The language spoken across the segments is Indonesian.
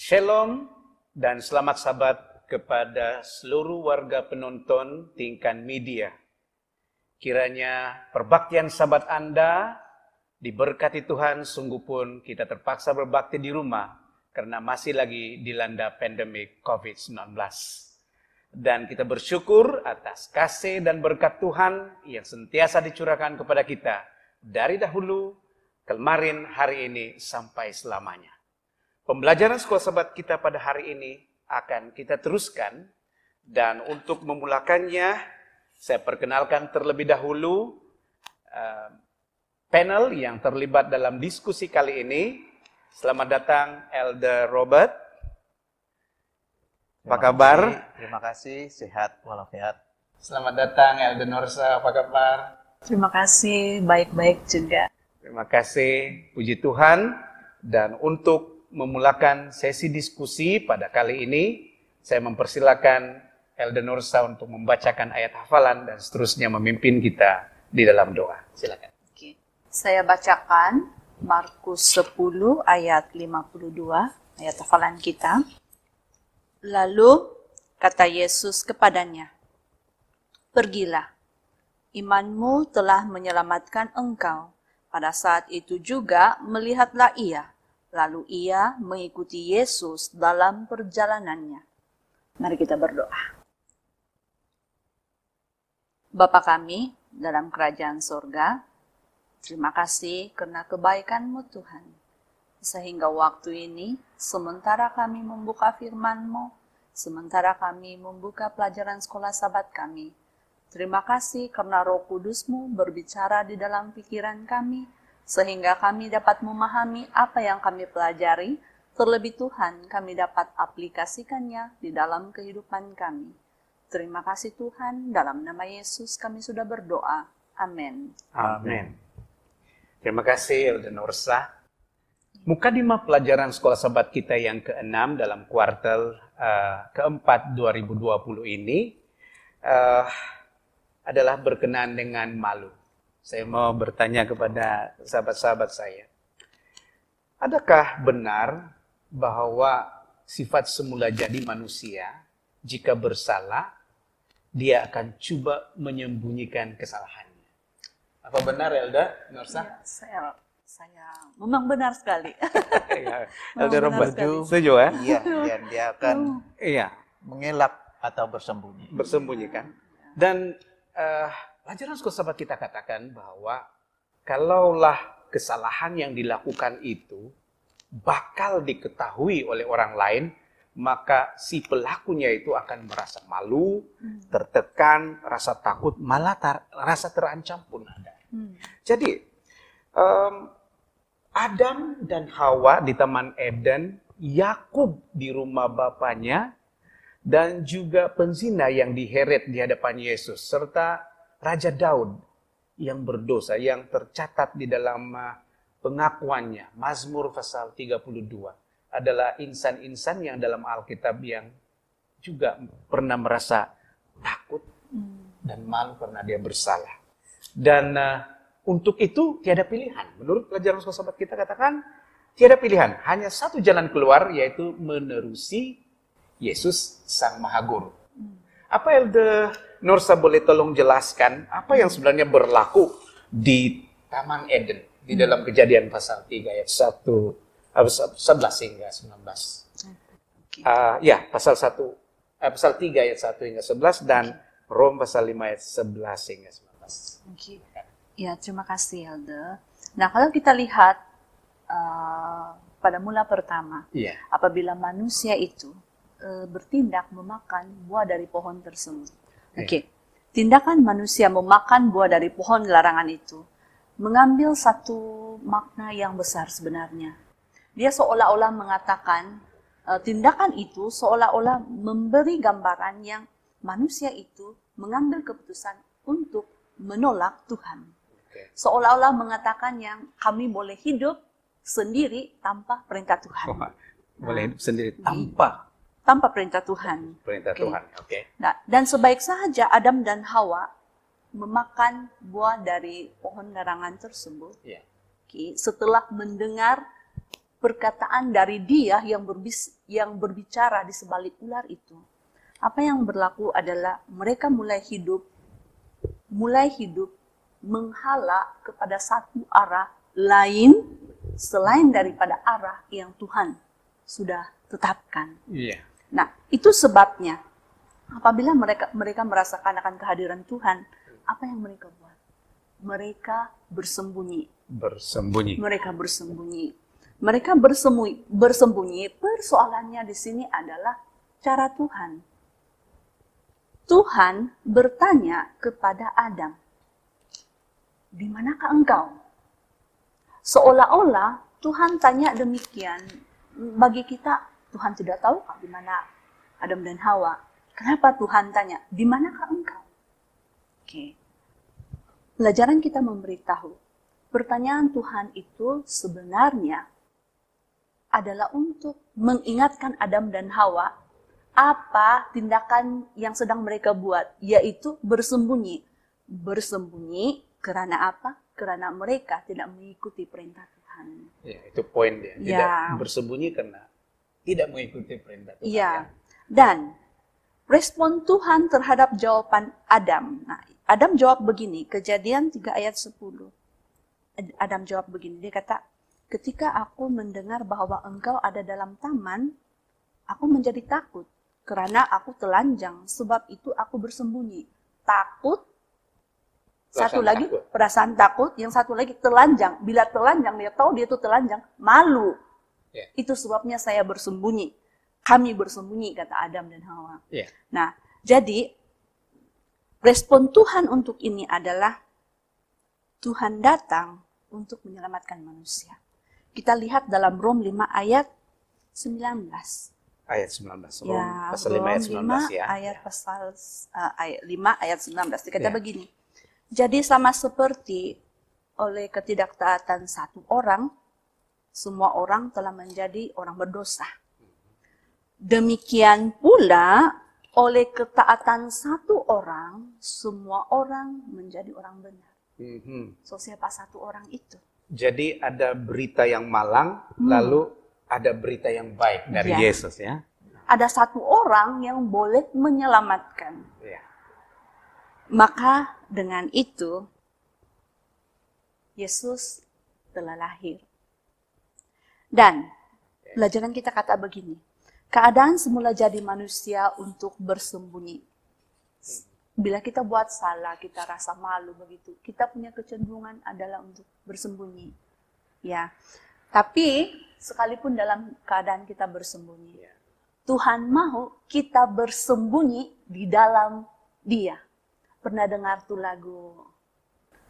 Shalom dan selamat Sabat kepada seluruh warga penonton Tingkan Media. Kiranya perbaktian Sabat Anda diberkati Tuhan, sungguh pun kita terpaksa berbakti di rumah karena masih lagi dilanda pandemi COVID-19. Dan kita bersyukur atas kasih dan berkat Tuhan yang sentiasa dicurahkan kepada kita dari dahulu, kemarin, hari ini, sampai selamanya. Pembelajaran Sekolah Sabat kita pada hari ini akan kita teruskan, dan untuk memulakannya saya perkenalkan terlebih dahulu panel yang terlibat dalam diskusi kali ini. Selamat datang Elder Robert. Apa kabar? Terima kasih, sehat walafiat. Selamat datang Elder Norsa, apa kabar? Terima kasih, baik-baik juga. Terima kasih, puji Tuhan. Dan untuk memulakan sesi diskusi pada kali ini, saya mempersilakan Elder Norsa untuk membacakan ayat hafalan dan seterusnya memimpin kita di dalam doa. Silakan. Oke. Saya bacakan Markus 10 ayat 52, ayat hafalan kita. Lalu kata Yesus kepadanya, "Pergilah, imanmu telah menyelamatkan engkau." Pada saat itu juga melihatlah ia. Lalu ia mengikuti Yesus dalam perjalanannya. Mari kita berdoa. Bapa kami dalam kerajaan sorga, terima kasih karena kebaikan-Mu Tuhan. Sehingga waktu ini, sementara kami membuka firman-Mu, sementara kami membuka pelajaran sekolah sabat kami, terima kasih karena Roh Kudus-Mu berbicara di dalam pikiran kami, sehingga kami dapat memahami apa yang kami pelajari, terlebih Tuhan kami dapat aplikasikannya di dalam kehidupan kami. Terima kasih Tuhan, dalam nama Yesus kami sudah berdoa. Amin. Amin. Terima kasih Elder Norsa. Mukadimah pelajaran Sekolah Sabat kita yang ke-6 dalam kuartal keempat 2020 ini adalah berkenaan dengan malu. Saya mau bertanya kepada sahabat-sahabat saya. Adakah benar bahwa sifat semula jadi manusia, jika bersalah, dia akan coba menyembunyikan kesalahannya? Apa benar, Elda Norsa? Ya, saya memang benar sekali. Ya, Elda Robert, sekali. setuju ya? Iya, dan dia akan mengelak atau bersembunyi. Bersembunyikan. Dan pelajaran Sekolah Sabat kita katakan bahwa kalaulah kesalahan yang dilakukan itu bakal diketahui oleh orang lain, maka si pelakunya itu akan merasa malu, tertekan, rasa takut, malah rasa terancam pun ada. Jadi, Adam dan Hawa di Taman Eden, Yakub di rumah bapaknya, dan juga penzina yang diheret di hadapan Yesus, serta Raja Daud yang berdosa, yang tercatat di dalam pengakuannya, Mazmur pasal 32, adalah insan-insan yang dalam Alkitab yang juga pernah merasa takut dan malu karena dia bersalah. Dan untuk itu tiada pilihan. Menurut pelajaran Sekolah Sabat kita katakan, tiada pilihan. Hanya satu jalan keluar, yaitu menerusi Yesus Sang Maha Guru. Apa Elder Norsa boleh tolong jelaskan apa yang sebenarnya berlaku di Taman Eden di dalam Kejadian pasal 3 ayat 11 hingga 19. Pasal 3 ayat 1 hingga 11 dan Rom pasal 5 ayat 11 hingga 19. Okay. Ya, terima kasih Elder. Nah, kalau kita lihat pada mula pertama, apabila manusia itu bertindak memakan buah dari pohon tersebut. Tindakan manusia memakan buah dari pohon larangan itu mengambil satu makna yang besar sebenarnya. Dia seolah-olah mengatakan tindakan itu seolah-olah memberi gambaran yang manusia itu mengambil keputusan untuk menolak Tuhan. Seolah-olah mengatakan yang kami boleh hidup sendiri tanpa perintah Tuhan. Boleh hidup sendiri tanpa perintah Tuhan. Tuhan. Nah, dan sebaik saja Adam dan Hawa memakan buah dari pohon larangan tersebut. Setelah mendengar perkataan dari dia yang berbicara di sebalik ular itu. Apa yang berlaku adalah mereka mulai hidup menghala kepada satu arah lain selain daripada arah yang Tuhan sudah tetapkan. Iya. Nah, itu sebabnya apabila mereka merasakan akan kehadiran Tuhan, apa yang mereka buat? Mereka bersembunyi. Mereka bersembunyi. Persoalannya di sini adalah cara Tuhan. Tuhan bertanya kepada Adam, "Di manakah engkau?" Seolah-olah Tuhan tanya demikian. Bagi kita, Tuhan tidak tahu di mana Adam dan Hawa. Kenapa Tuhan tanya, "Di manakah engkau?" Oke. Pelajaran kita memberitahu, pertanyaan Tuhan itu sebenarnya adalah untuk mengingatkan Adam dan Hawa apa tindakan yang sedang mereka buat, yaitu bersembunyi. Bersembunyi karena apa? Karena mereka tidak mengikuti perintah Tuhan. Ya, itu poin dia. Tidak Ya. bersembunyi karena tidak mengikuti perintah Tuhan. Iya. Dan respon Tuhan terhadap jawaban Adam. Nah, Adam jawab begini, Kejadian 3 ayat 10. Adam jawab begini, dia kata, "Ketika aku mendengar bahwa engkau ada dalam taman, aku menjadi takut. Karena aku telanjang, sebab itu aku bersembunyi." Takut, satu lagi perasaan takut, yang satu lagi telanjang. Bila telanjang, dia tahu dia itu telanjang, malu. Yeah. Itu sebabnya saya bersembunyi. Kami bersembunyi, kata Adam dan Hawa. Yeah. Nah, jadi respon Tuhan untuk ini adalah Tuhan datang untuk menyelamatkan manusia. Kita lihat dalam Rom 5 ayat 19. Ayat 19. Rom, Ya, pasal 5 ayat 19 ya. Ayat 5 ayat 19. Dikata begini. Jadi sama seperti oleh ketidaktaatan satu orang, semua orang telah menjadi orang berdosa. Demikian pula oleh ketaatan satu orang, semua orang menjadi orang benar. So, siapa satu orang itu? Jadi ada berita yang malang, lalu ada berita yang baik dari Yesus ya. Ada satu orang yang boleh menyelamatkan. Ya. Maka dengan itu, Yesus telah lahir. Dan pelajaran kita kata begini, keadaan semula jadi manusia untuk bersembunyi. Bila kita buat salah, kita rasa malu begitu. Kita punya kecenderungan adalah untuk bersembunyi. Ya. Tapi sekalipun dalam keadaan kita bersembunyi, Tuhan mau kita bersembunyi di dalam Dia. Pernah dengar tuh lagu?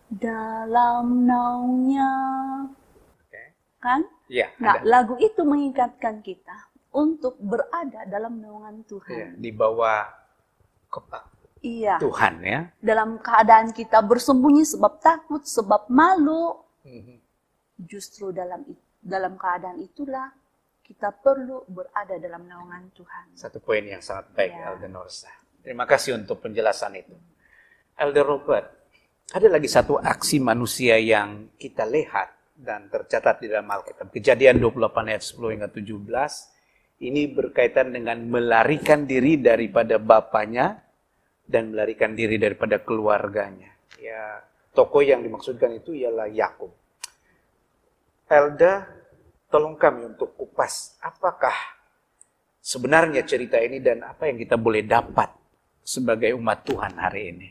Dalam naungnya. Kan? Ya, nah, lagu itu mengingatkan kita untuk berada dalam naungan Tuhan. Ya, di bawah kepak Tuhan ya. Dalam keadaan kita bersembunyi sebab takut, sebab malu. Justru dalam keadaan itulah kita perlu berada dalam naungan Tuhan. Satu poin yang sangat baik, Elder Norsa. Terima kasih untuk penjelasan itu. Elder Robert, ada lagi satu aksi manusia yang kita lihat dan tercatat di dalam Alkitab. Kejadian 28 ayat 10 hingga 17. Ini berkaitan dengan melarikan diri daripada bapaknya dan melarikan diri daripada keluarganya. Ya, tokoh yang dimaksudkan itu ialah Yakub. Elda, tolong kami untuk kupas apakah sebenarnya cerita ini dan apa yang kita boleh dapat sebagai umat Tuhan hari ini.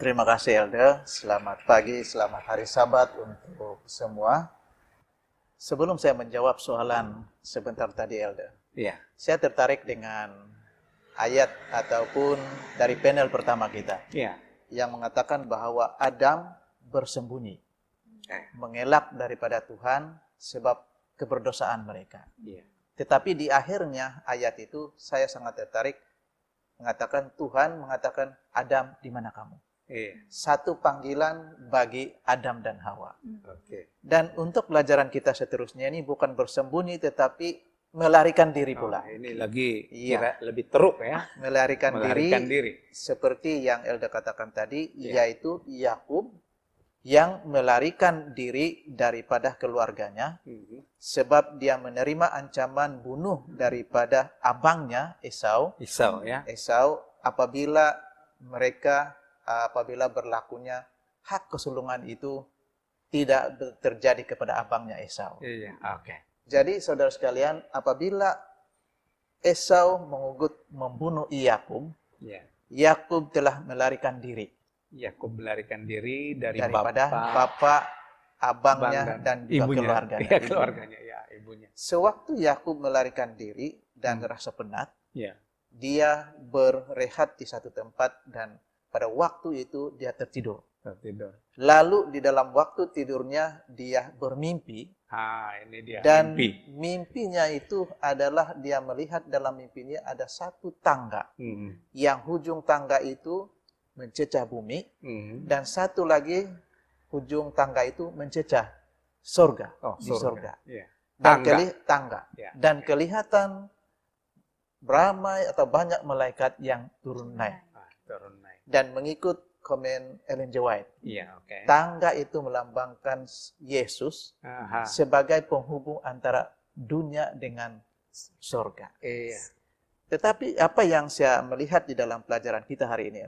Terima kasih Elda, selamat pagi, selamat hari Sabat untuk semua. Sebelum saya menjawab soalan sebentar tadi Elda, saya tertarik dengan ayat ataupun dari panel pertama kita yang mengatakan bahwa Adam bersembunyi, mengelak daripada Tuhan sebab keberdosaan mereka. Tetapi di akhirnya ayat itu saya sangat tertarik mengatakan Tuhan mengatakan Adam di mana kamu? Satu panggilan bagi Adam dan Hawa. Dan untuk pelajaran kita seterusnya ini bukan bersembunyi tetapi melarikan diri pula. Ini lagi kira lebih teruk ya. Melarikan diri seperti yang Elda katakan tadi, yaitu Yakub yang melarikan diri daripada keluarganya sebab dia menerima ancaman bunuh daripada abangnya Esau. Esau apabila berlakunya hak kesulungan itu tidak terjadi kepada abangnya Esau. Jadi saudara sekalian, apabila Esau membunuh Yakub, Yakub telah melarikan diri. Yakub melarikan diri daripada bapak, abangnya, dan juga keluarganya. Ibunya. Sewaktu Yakub melarikan diri dan rasa penat, dia berrehat di satu tempat dan pada waktu itu dia tertidur. Lalu di dalam waktu tidurnya dia bermimpi. Ini dia. Dan mimpinya itu adalah dia melihat dalam mimpinya ada satu tangga. Yang ujung tangga itu mencecah bumi, dan satu lagi ujung tangga itu mencecah surga, di surga. Dan kelihatan beramai atau banyak malaikat yang turun naik. Dan mengikut komen Ellen G. White, tangga itu melambangkan Yesus sebagai penghubung antara dunia dengan surga. Tetapi apa yang saya melihat di dalam pelajaran kita hari ini,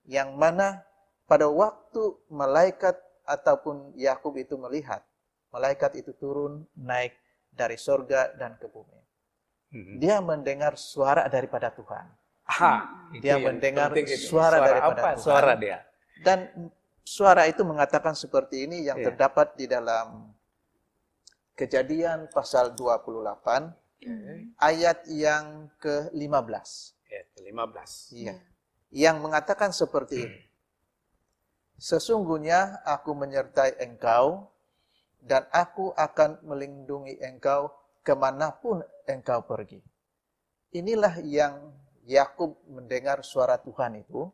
yang mana pada waktu malaikat ataupun Yakub itu melihat, malaikat itu turun naik dari surga dan ke bumi. Dia mendengar suara daripada Tuhan. Dia mendengar suara daripada Tuhan. Suara dia. Dan suara itu mengatakan seperti ini yang terdapat di dalam Kejadian pasal 28. Ayat yang ke-15. Yang mengatakan seperti ini. Sesungguhnya aku menyertai engkau dan aku akan melindungi engkau kemanapun engkau pergi. Inilah yang Yakub mendengar suara Tuhan itu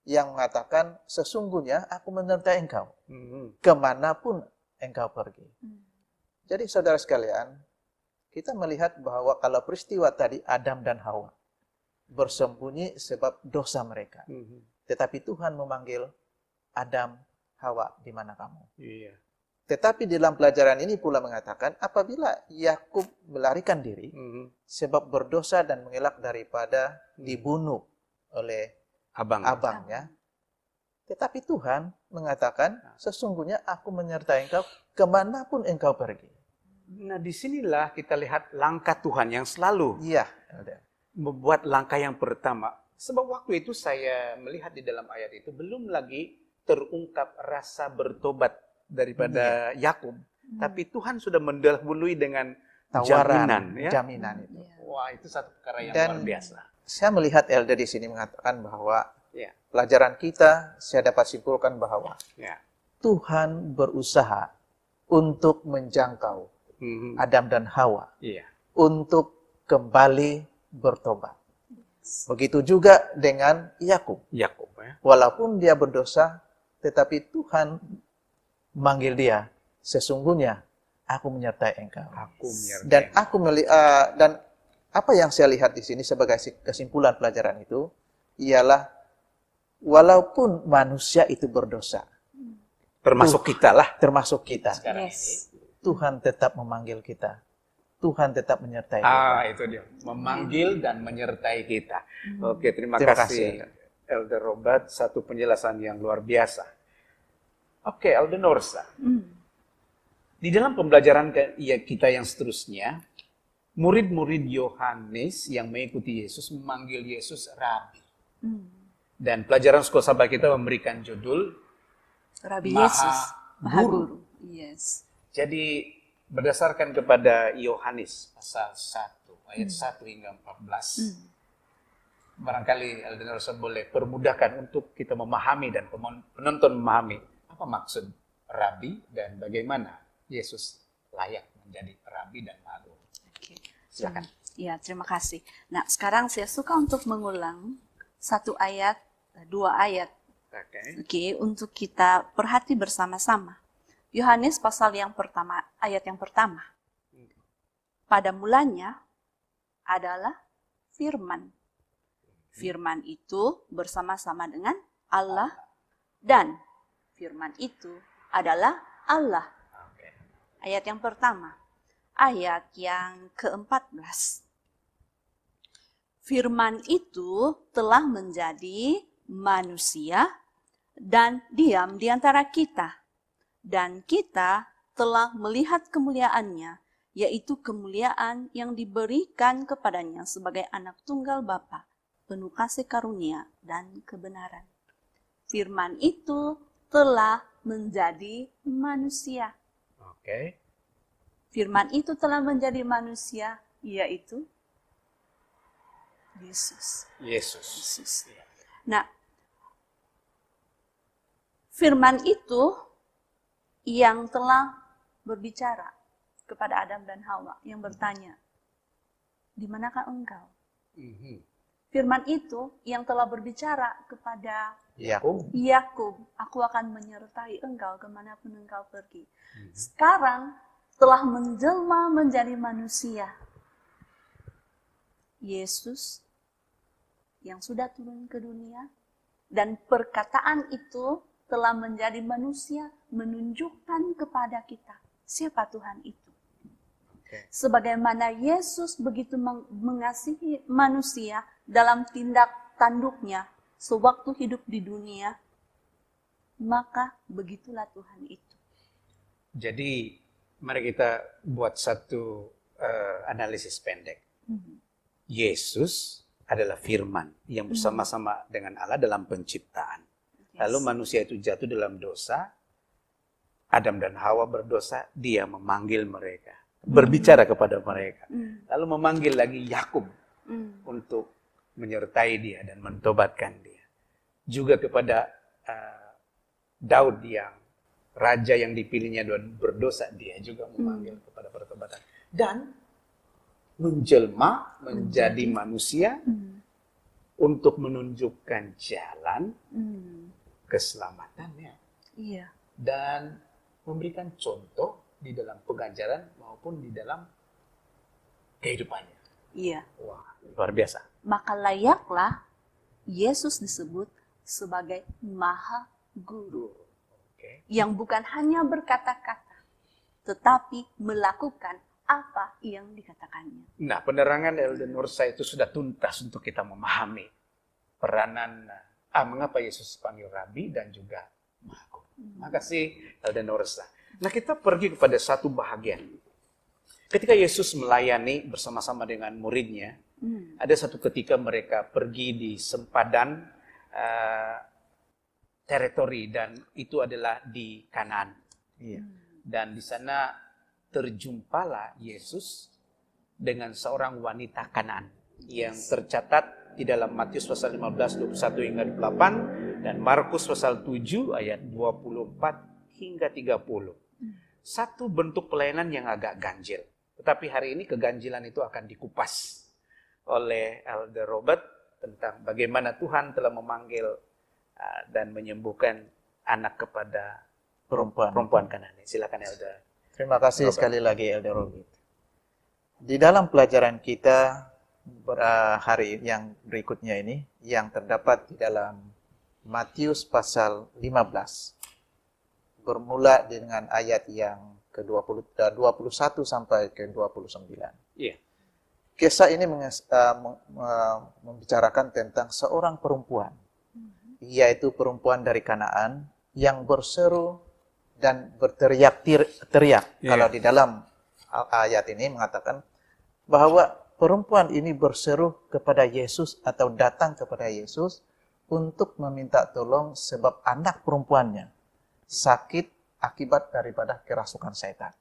yang mengatakan sesungguhnya aku menyertai engkau kemanapun engkau pergi. Jadi saudara sekalian, kita melihat bahwa kalau peristiwa tadi Adam dan Hawa bersembunyi sebab dosa mereka. Tetapi Tuhan memanggil Adam, Hawa, di mana kamu? Tetapi dalam pelajaran ini pula mengatakan apabila Yakub melarikan diri sebab berdosa dan mengelak daripada dibunuh oleh abangnya. Tetapi Tuhan mengatakan sesungguhnya aku menyertai engkau kemanapun engkau pergi. Nah, disinilah kita lihat langkah Tuhan yang selalu membuat langkah yang pertama. Sebab waktu itu saya melihat di dalam ayat itu belum lagi terungkap rasa bertobat daripada Yakub, tapi Tuhan sudah mendahului dengan tawaran, jaminan itu. Wah, itu satu perkara yang luar biasa. Saya melihat Elda di sini mengatakan bahwa pelajaran kita, saya dapat simpulkan bahwa Tuhan berusaha untuk menjangkau Adam dan Hawa untuk kembali bertobat. Begitu juga dengan Yakub. Walaupun dia berdosa, tetapi Tuhan manggil dia, sesungguhnya aku menyertai engkau. Dan apa yang saya lihat di sini sebagai kesimpulan pelajaran itu ialah walaupun manusia itu berdosa, termasuk kita sekarang ini, Tuhan tetap memanggil kita. Tuhan tetap menyertai kita. Itu dia. Memanggil dan menyertai kita. Oke, terima kasih Elder Robert. Satu penjelasan yang luar biasa. Oke, Elder Norsa. Di dalam pembelajaran kita yang seterusnya, murid-murid Yohanes yang mengikuti Yesus memanggil Yesus Rabi. Dan pelajaran sekolah sahabat kita memberikan judul Rabi Yesus, Maha Guru. Jadi berdasarkan kepada Yohanes pasal 1 ayat 1 hingga 14. Barangkali Elder Norsa boleh permudahkan untuk kita memahami dan penonton memahami apa maksud Rabi dan bagaimana Yesus layak menjadi Rabi dan Maha Guru. Silakan. Ya, terima kasih. Nah, sekarang saya suka untuk mengulang satu ayat, dua ayat. Oke, untuk kita perhati bersama-sama. Yohanes pasal yang pertama, ayat yang pertama. Pada mulanya adalah firman. Firman itu bersama-sama dengan Allah dan Firman itu adalah Allah. Ayat yang pertama. Ayat yang ke-14. Firman itu telah menjadi manusia dan diam di antara kita. Dan kita telah melihat kemuliaannya, yaitu kemuliaan yang diberikan kepadanya sebagai anak tunggal Bapa, penuh kasih karunia dan kebenaran. Firman itu telah menjadi manusia. Firman itu telah menjadi manusia, yaitu Yesus. Nah, firman itu yang telah berbicara kepada Adam dan Hawa, yang bertanya, di manakah engkau? Firman itu yang telah berbicara kepada Yakub, aku akan menyertai engkau kemanapun engkau pergi. Sekarang telah menjelma menjadi manusia. Yesus yang sudah turun ke dunia, dan perkataan itu telah menjadi manusia, menunjukkan kepada kita siapa Tuhan itu. Sebagaimana Yesus begitu mengasihi manusia dalam tindak tanduknya sewaktu hidup di dunia, maka begitulah Tuhan itu. Jadi mari kita buat satu analisis pendek. Yesus adalah firman yang bersama-sama dengan Allah dalam penciptaan. Lalu manusia itu jatuh dalam dosa, Adam dan Hawa berdosa, dia memanggil mereka, berbicara kepada mereka. Lalu memanggil lagi Yakub untuk menyertai dia dan mentobatkan dia. Juga kepada Daud yang raja yang dipilihnya dan berdosa, dia juga memanggil kepada pertobatan. Dan menjelma menjadi manusia untuk menunjukkan jalan keselamatannya. Dan memberikan contoh di dalam pengajaran maupun di dalam kehidupannya. Wah, luar biasa. Maka layaklah Yesus disebut sebagai Maha Guru. Yang bukan hanya berkata-kata, tetapi melakukan apa yang dikatakannya. Nah, penerangan Elder Nursa itu sudah tuntas untuk kita memahami peranan mengapa Yesus panggil Rabi dan juga Maha Guru. Makasih Elder Nursa. Nah, kita pergi kepada satu bahagian. Ketika Yesus melayani bersama-sama dengan muridnya, ada satu ketika mereka pergi di sempadan teritori, dan itu adalah di Kanaan. Dan di sana terjumpalah Yesus dengan seorang wanita Kanaan yang tercatat di dalam Matius pasal 15, 21 hingga 28 dan Markus pasal 7 ayat 24 hingga 30. Satu bentuk pelayanan yang agak ganjil. Tetapi hari ini keganjilan itu akan dikupas oleh Elder Robert tentang bagaimana Tuhan telah memanggil dan menyembuhkan anak kepada perempuan Kanaan. Silakan Elder. Terima kasih sekali lagi Elder Robert. Di dalam pelajaran kita hari yang berikutnya ini, yang terdapat di dalam Matius pasal 15, bermula dengan ayat yang ke-21 sampai ke-29. Kisah ini membicarakan tentang seorang perempuan, yaitu perempuan dari Kanaan yang berseru dan berteriak-teriak. Kalau di dalam ayat ini mengatakan bahwa perempuan ini berseru kepada Yesus atau datang kepada Yesus untuk meminta tolong sebab anak perempuannya sakit akibat daripada kerasukan setan.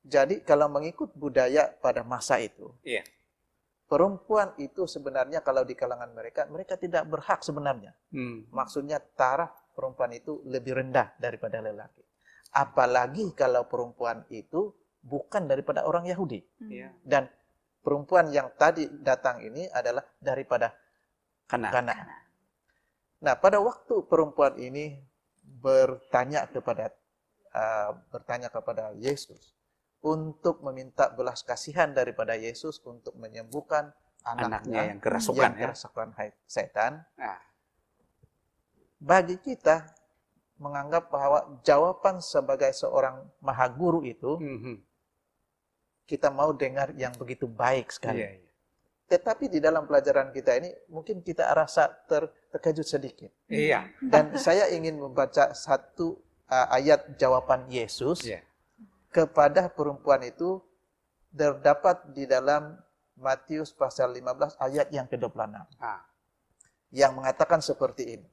Jadi kalau mengikut budaya pada masa itu, perempuan itu sebenarnya kalau di kalangan mereka tidak berhak sebenarnya. Maksudnya taraf perempuan itu lebih rendah daripada lelaki. Apalagi kalau perempuan itu bukan daripada orang Yahudi. Dan perempuan yang tadi datang ini adalah daripada Kanaan. Nah, pada waktu perempuan ini bertanya kepada Yesus untuk meminta belas kasihan daripada Yesus untuk menyembuhkan anaknya yang kerasukan setan. Bagi kita menganggap bahwa jawaban sebagai seorang maha guru itu kita mau dengar yang begitu baik sekali. Iya, iya. Tetapi di dalam pelajaran kita ini mungkin kita rasa terkejut sedikit. Iya. Dan saya ingin membaca satu ayat jawaban Yesus kepada perempuan itu, terdapat di dalam Matius pasal 15 ayat yang ke-26. Yang mengatakan seperti ini.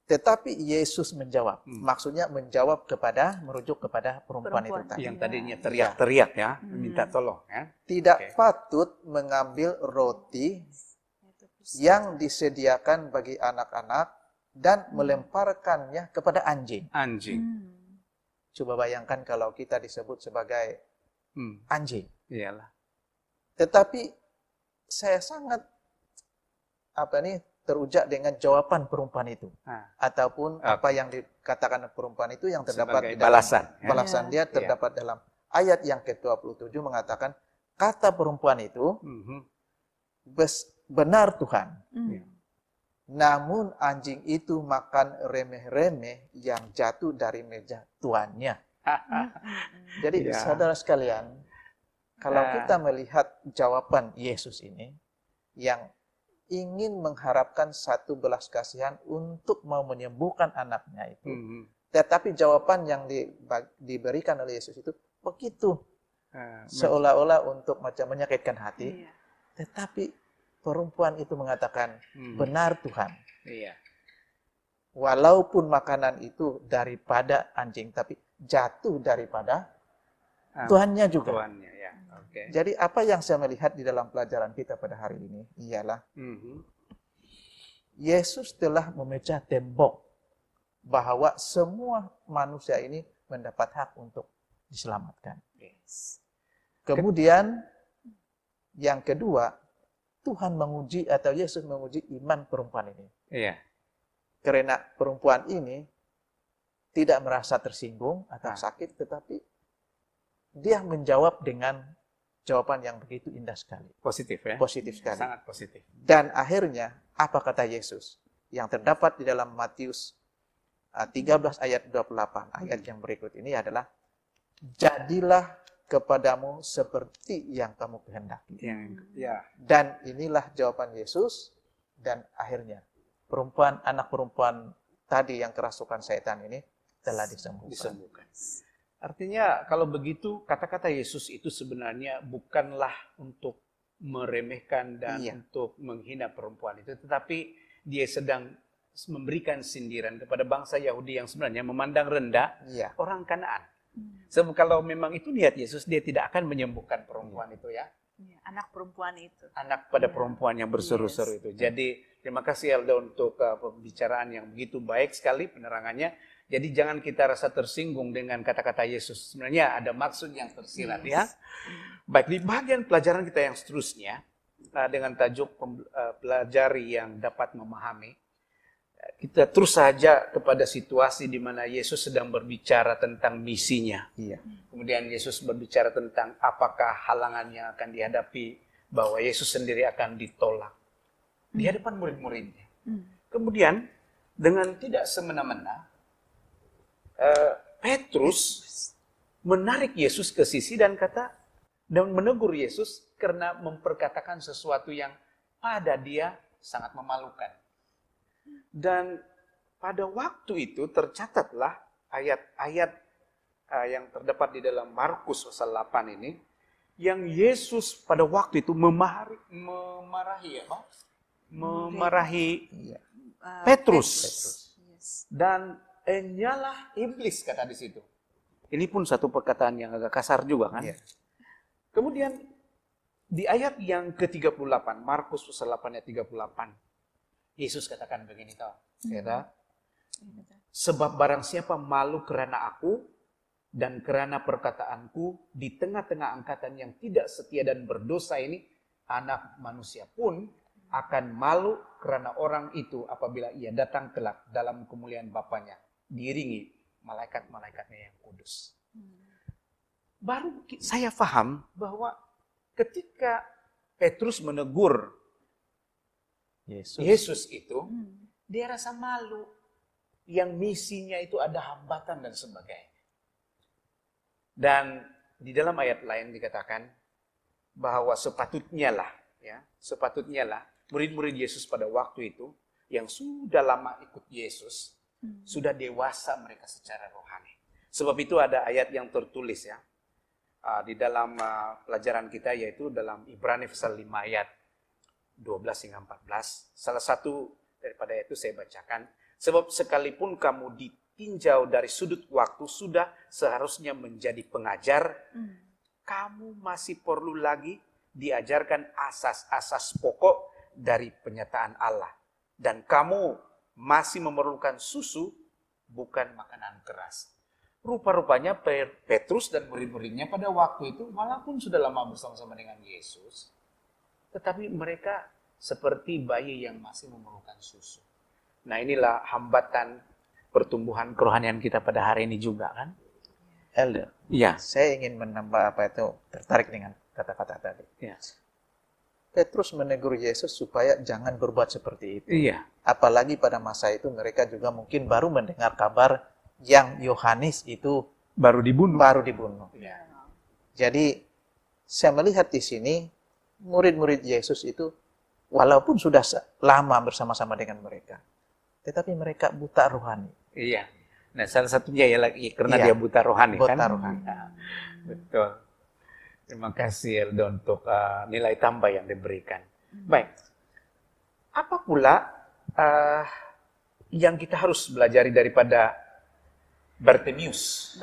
Tetapi Yesus menjawab. Maksudnya menjawab merujuk kepada perempuan itu tadi. Yang tadinya teriak-teriak ya, minta tolong ya. Tidak patut mengambil roti yang disediakan bagi anak-anak dan melemparkannya kepada anjing. Anjing. Coba bayangkan kalau kita disebut sebagai anjing. Iyalah. Tetapi saya sangat terujak dengan jawaban perempuan itu. Ataupun apa yang dikatakan perempuan itu yang terdapat sebagai di dalam balasan dia terdapat dalam ayat yang ke-27 mengatakan, kata perempuan itu, benar Tuhan. Namun anjing itu makan remeh-remeh yang jatuh dari meja tuannya. Jadi saudara sekalian, kalau kita melihat jawaban Yesus ini, yang ingin mengharapkan satu belas kasihan untuk mau menyembuhkan anaknya itu. Tetapi jawaban yang diberikan oleh Yesus itu begitu. Seolah-olah untuk macam menyakitkan hati. Tetapi perempuan itu mengatakan, benar Tuhan. Walaupun makanan itu daripada anjing, tapi jatuh daripada Tuhannya juga. Tuhannya, ya. Okay. Jadi apa yang saya melihat di dalam pelajaran kita pada hari ini ialah Yesus telah memecah tembok bahwa semua manusia ini mendapat hak untuk diselamatkan. Kemudian yang kedua, Tuhan menguji atau Yesus menguji iman perempuan ini. Iya. Karena perempuan ini tidak merasa tersinggung atau sakit, tetapi dia menjawab dengan jawaban yang begitu indah sekali. Positif ya? Positif sekali. Sangat positif. Dan akhirnya, apa kata Yesus? Yang terdapat di dalam Matius 13 ayat 28. Ayat yang berikut ini adalah, jadilah kepadamu seperti yang kamu kehendaki. Dan inilah jawaban Yesus. Dan akhirnya, anak perempuan tadi yang kerasukan setan ini telah disembuhkan. Artinya kalau begitu kata-kata Yesus itu sebenarnya bukanlah untuk meremehkan dan untuk menghina perempuan itu, tetapi dia sedang memberikan sindiran kepada bangsa Yahudi yang sebenarnya memandang rendah orang Kanaan. Sebab kalau memang itu niat Yesus, dia tidak akan menyembuhkan perempuan itu ya. Anak perempuan itu. Anak pada perempuan yang berseru-seru itu. Jadi terima kasih Elda untuk pembicaraan yang begitu baik sekali penerangannya. Jadi jangan kita rasa tersinggung dengan kata-kata Yesus. Sebenarnya ada maksud yang tersirat ya. Baik, di bagian pelajaran kita yang seterusnya, dengan tajuk pelajari yang dapat memahami, kita terus saja kepada situasi di mana Yesus sedang berbicara tentang misinya. Kemudian Yesus berbicara tentang apakah halangan yang akan dihadapi, bahwa Yesus sendiri akan ditolak di hadapan murid-muridnya. Kemudian dengan tidak semena-mena, Petrus menarik Yesus ke sisi dan menegur Yesus karena memperkatakan sesuatu yang pada dia sangat memalukan. Dan pada waktu itu tercatatlah ayat-ayat yang terdapat di dalam Markus pasal 8 ini, yang Yesus pada waktu itu memarahi Petrus. Dan nyalah iblis kata di situ. Ini pun satu perkataan yang agak kasar juga kan. Kemudian di ayat yang ke-38, Markus pasal 8 ayat 38, Yesus katakan begini tau. Sebab barang siapa malu kerana aku dan kerana perkataanku di tengah-tengah angkatan yang tidak setia dan berdosa ini, anak manusia pun akan malu kerana orang itu apabila ia datang kelak dalam kemuliaan Bapanya, diiringi malaikat-malaikatnya yang kudus. Baru saya paham bahwa ketika Petrus menegur Yesus itu, dia rasa malu. yang misinya itu ada hambatan dan sebagainya. Dan di dalam ayat lain dikatakan bahwa sepatutnya lah murid-murid Yesus pada waktu itu yang sudah lama ikut Yesus, sudah dewasa mereka secara rohani. Sebab itu ada ayat yang tertulis ya di dalam pelajaran kita, yaitu dalam Ibrani pasal 5 ayat 12 hingga 14. Salah satu daripada itu saya bacakan. Sebab sekalipun kamu ditinjau dari sudut waktu sudah seharusnya menjadi pengajar, kamu masih perlu lagi diajarkan asas-asas pokok dari penyataan Allah. Dan kamu masih memerlukan susu, bukan makanan keras. Rupa-rupanya Petrus dan murid-muridnya pada waktu itu, walaupun sudah lama bersama-sama dengan Yesus, tetapi mereka seperti bayi yang masih memerlukan susu. Nah, inilah hambatan pertumbuhan kerohanian kita pada hari ini juga kan? Elder, ya. Saya ingin menambah tertarik dengan kata-kata tadi. Ya. Petrus menegur Yesus supaya jangan berbuat seperti itu. Iya. Apalagi pada masa itu mereka juga mungkin baru mendengar kabar yang Yohanes itu baru dibunuh. Ya. Jadi saya melihat di sini murid-murid Yesus itu walaupun sudah lama bersama-sama dengan mereka, tetapi mereka buta rohani. Iya. Nah, salah satunya ya karena dia buta rohani kan. Buta rohani. Nah, betul. Terima kasih Elda untuk nilai tambah yang diberikan. Baik. Apa pula yang kita harus belajari daripada Bartimeus,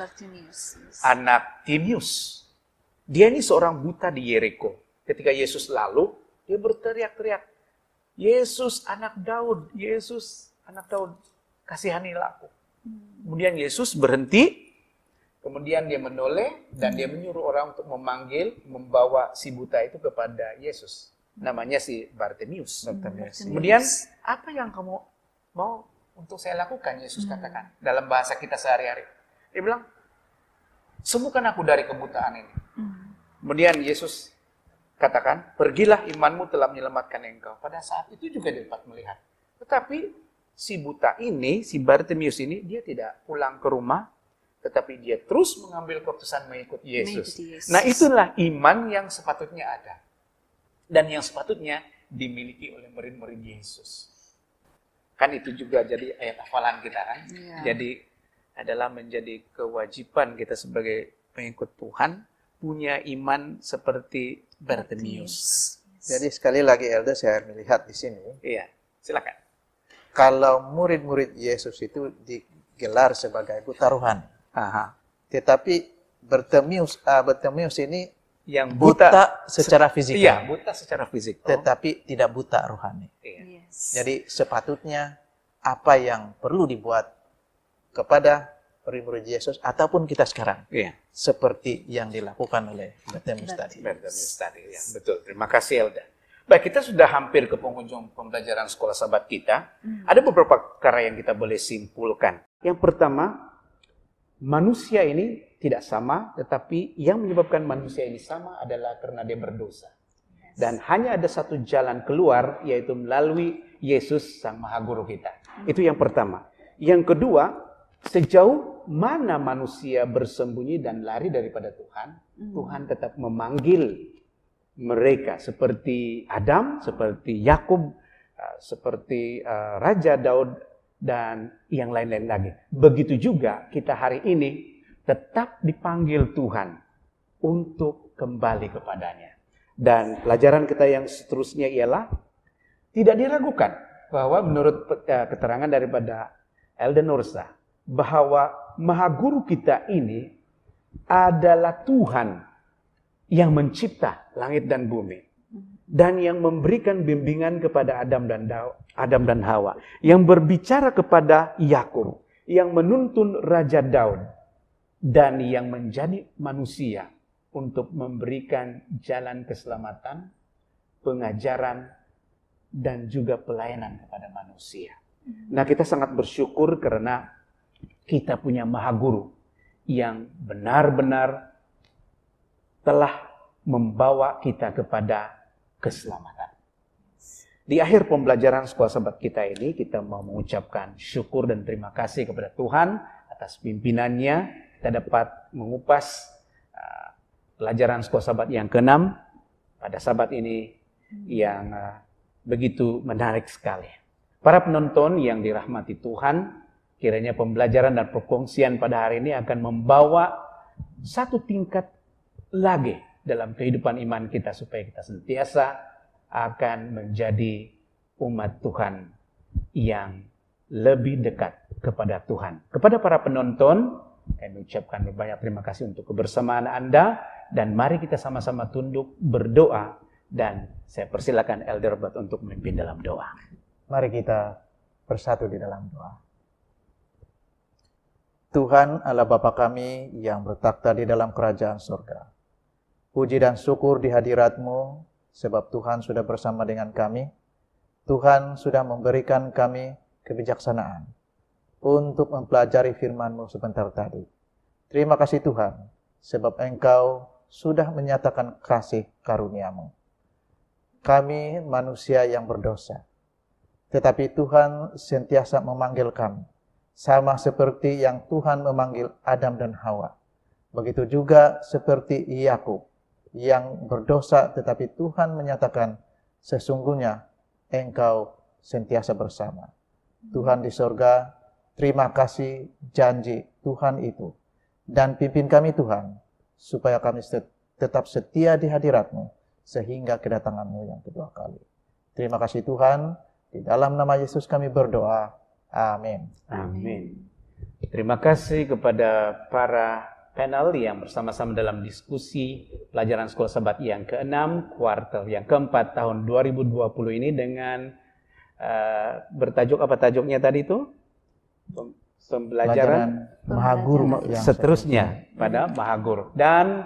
anak Timeus. Dia ini seorang buta di Yeriko. Ketika Yesus lalu, dia berteriak-teriak, Yesus anak Daud, Yesus anak Daud, kasihanilah aku. Kemudian Yesus berhenti, kemudian dia menoleh, dan dia menyuruh orang untuk membawa si buta itu kepada Yesus. Namanya si Bartimeus. Kemudian, apa yang kamu mau untuk saya lakukan, Yesus katakan dalam bahasa kita sehari-hari. Dia bilang, sembuhkan aku dari kebutaan ini. Kemudian Yesus katakan, pergilah, imanmu telah menyelamatkan engkau. Pada saat itu juga dia dapat melihat. Tetapi si buta ini, si Bartimeus ini, dia tidak pulang ke rumah, tetapi dia terus mengambil keputusan mengikut Yesus. Nah, itulah iman yang sepatutnya ada. Dan yang sepatutnya dimiliki oleh murid-murid Yesus. Kan itu juga jadi ayat hafalan kita kan. Jadi adalah menjadi kewajiban kita sebagai pengikut Tuhan punya iman seperti Bartimeus. Jadi sekali lagi Elda, saya melihat di sini. Iya, silakan. Kalau murid-murid Yesus itu digelar sebagai buta rohani. Tetapi Bartimeus ini yang buta secara fisik. Iya, buta secara fisik. Tetapi tidak buta rohani. Iya. Jadi sepatutnya apa yang perlu dibuat kepada murid-murid Yesus ataupun kita sekarang, seperti yang dilakukan oleh Bartimeus tadi. Ya, betul. Terima kasih Elda. Baik, kita sudah hampir ke penghujung pembelajaran sekolah sahabat kita. Ada beberapa perkara yang kita boleh simpulkan. Yang pertama, manusia ini tidak sama, tetapi yang menyebabkan manusia ini sama adalah karena dia berdosa. Dan hanya ada satu jalan keluar, yaitu melalui Yesus Sang Maha Guru kita. Itu yang pertama. Yang kedua, sejauh mana manusia bersembunyi dan lari daripada Tuhan, Tuhan tetap memanggil mereka. Seperti Adam, seperti Yakub, seperti Raja Daud, dan yang lain-lain lagi. Begitu juga kita hari ini tetap dipanggil Tuhan untuk kembali kepadanya. Dan pelajaran kita yang seterusnya ialah tidak diragukan bahwa menurut keterangan daripada Elda Nursa, bahwa Maha Guru kita ini adalah Tuhan yang mencipta langit dan bumi dan yang memberikan bimbingan kepada Adam dan Hawa, yang berbicara kepada Yakub, yang menuntun Raja Daud, dan yang menjadi manusia untuk memberikan jalan keselamatan, pengajaran, dan juga pelayanan kepada manusia. Nah, kita sangat bersyukur karena kita punya Maha Guru yang benar-benar telah membawa kita kepada keselamatan. Di akhir pembelajaran Sekolah Sabat kita ini, kita mau mengucapkan syukur dan terima kasih kepada Tuhan atas pimpinannya. Kita dapat mengupas pelajaran Sekolah Sabat yang ke-6 pada Sabat ini yang begitu menarik sekali. Para penonton yang dirahmati Tuhan, kiranya pembelajaran dan perkongsian pada hari ini akan membawa satu tingkat lagi dalam kehidupan iman kita supaya kita sentiasa akan menjadi umat Tuhan yang lebih dekat kepada Tuhan. Kepada para penonton, kami ucapkan banyak terima kasih untuk kebersamaan Anda, dan mari kita sama-sama tunduk berdoa, dan saya persilakan Elder Robert untuk memimpin dalam doa. Mari kita bersatu di dalam doa. Tuhan Allah Bapa kami yang bertakhta di dalam kerajaan surga, puji dan syukur di hadirat-Mu, sebab Tuhan sudah bersama dengan kami. Tuhan sudah memberikan kami kebijaksanaan untuk mempelajari firman-Mu sebentar tadi. Terima kasih Tuhan, sebab Engkau sudah menyatakan kasih karunia-Mu. Kami manusia yang berdosa, tetapi Tuhan sentiasa memanggil kami, sama seperti yang Tuhan memanggil Adam dan Hawa. Begitu juga seperti Yakub yang berdosa, tetapi Tuhan menyatakan sesungguhnya Engkau sentiasa bersama. Tuhan di sorga, terima kasih janji Tuhan itu. Dan pimpin kami Tuhan, supaya kami tetap setia di hadirat-Mu, sehingga kedatangan-Mu yang kedua kali. Terima kasih Tuhan, di dalam nama Yesus kami berdoa. Amin. Amin. Terima kasih kepada para panel yang bersama-sama dalam diskusi pelajaran Sekolah Sabat yang ke-6, kuartal yang ke-4 tahun 2020 ini dengan bertajuk, apa tajuknya tadi itu? Pembelajaran Mahaguru yang seterusnya pada Mahaguru. Dan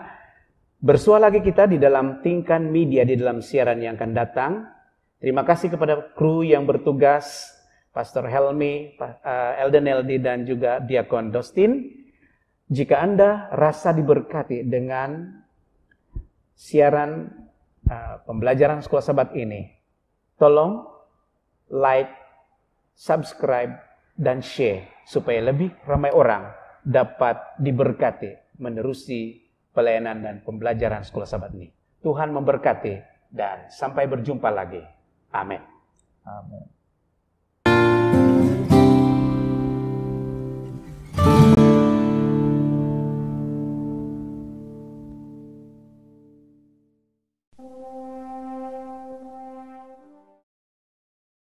bersua lagi kita di dalam tingkat media di dalam siaran yang akan datang. Terima kasih kepada kru yang bertugas, Pastor Helmi, Elden Eldi, dan juga Diakon Dostin. Jika Anda rasa diberkati dengan siaran pembelajaran Sekolah Sabat ini, tolong like, subscribe, dan share supaya lebih ramai orang dapat diberkati menerusi pelayanan dan pembelajaran Sekolah Sabat ini. Tuhan memberkati dan sampai berjumpa lagi. Amin. Amin.